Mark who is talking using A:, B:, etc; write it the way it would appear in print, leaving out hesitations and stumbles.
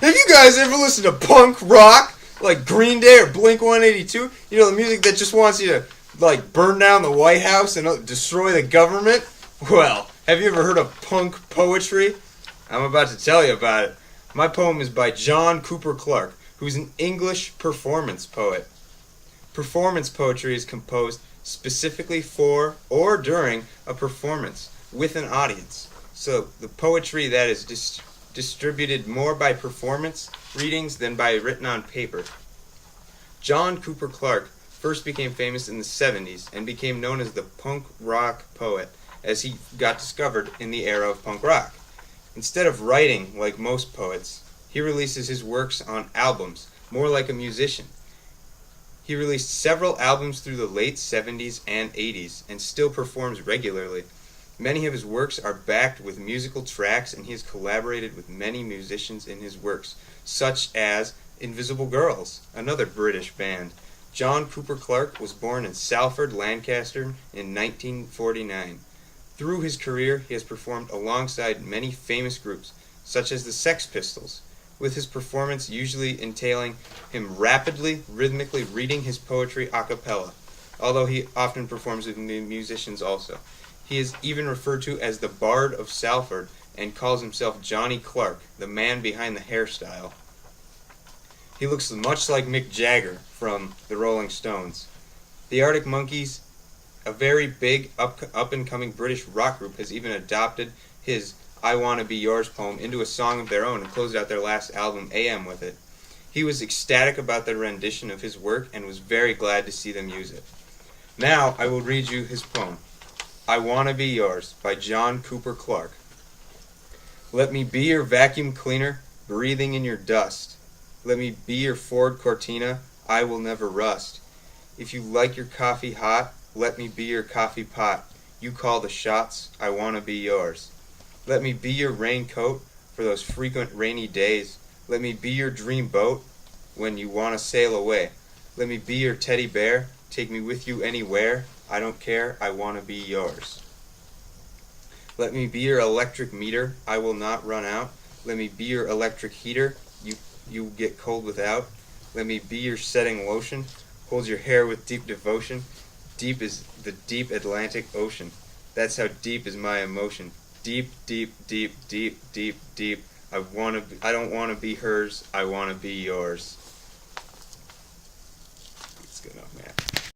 A: Have you guys ever listened to punk rock like Green Day or Blink-182? You know, the music that just wants you to like burn down the White House and destroy the government? Well, have you ever heard of punk poetry? I'm about to tell you about it. My poem is by John Cooper Clarke, who's an English performance poet. Performance poetry is composed specifically for or during a performance with an audience. So the poetry that is distributed more by performance readings than by written on paper. John Cooper Clarke first became famous in the 70s and became known as the punk rock poet as he got discovered in the era of punk rock. Instead of writing like most poets, he releases his works on albums, more like a musician. He released several albums through the late 70s and 80s and still performs regularly. Many of his works are backed with musical tracks, and he has collaborated with many musicians in his works, such as Invisible Girls, another British band. John Cooper Clarke was born in Salford, Lancaster in 1949. Through his career, he has performed alongside many famous groups, such as the Sex Pistols, with his performance usually entailing him rapidly, rhythmically reading his poetry a cappella, although he often performs with musicians also. He is even referred to as the Bard of Salford and calls himself Johnny Clark, the man behind the hairstyle. He looks much like Mick Jagger from the Rolling Stones. The Arctic Monkeys, a very big up-and-coming British rock group, has even adopted his I Wanna Be Yours poem into a song of their own and closed out their last album, AM, with it. He was ecstatic about their rendition of his work and was very glad to see them use it. Now I will read you his poem, I Wanna Be Yours, by John Cooper Clarke. Let me be your vacuum cleaner, breathing in your dust. Let me be your Ford Cortina, I will never rust. If you like your coffee hot, let me be your coffee pot. You call the shots, I wanna be yours. Let me be your raincoat for those frequent rainy days. Let me be your dream boat when you wanna sail away. Let me be your teddy bear, take me with you anywhere. I don't care, I wanna be yours. Let me be your electric meter, I will not run out. Let me be your electric heater, you get cold without. Let me be your setting lotion, hold your hair with deep devotion. Deep is the deep Atlantic Ocean. That's how deep is my emotion. Deep, deep, deep, deep, deep, deep. I don't wanna be hers, I wanna be yours.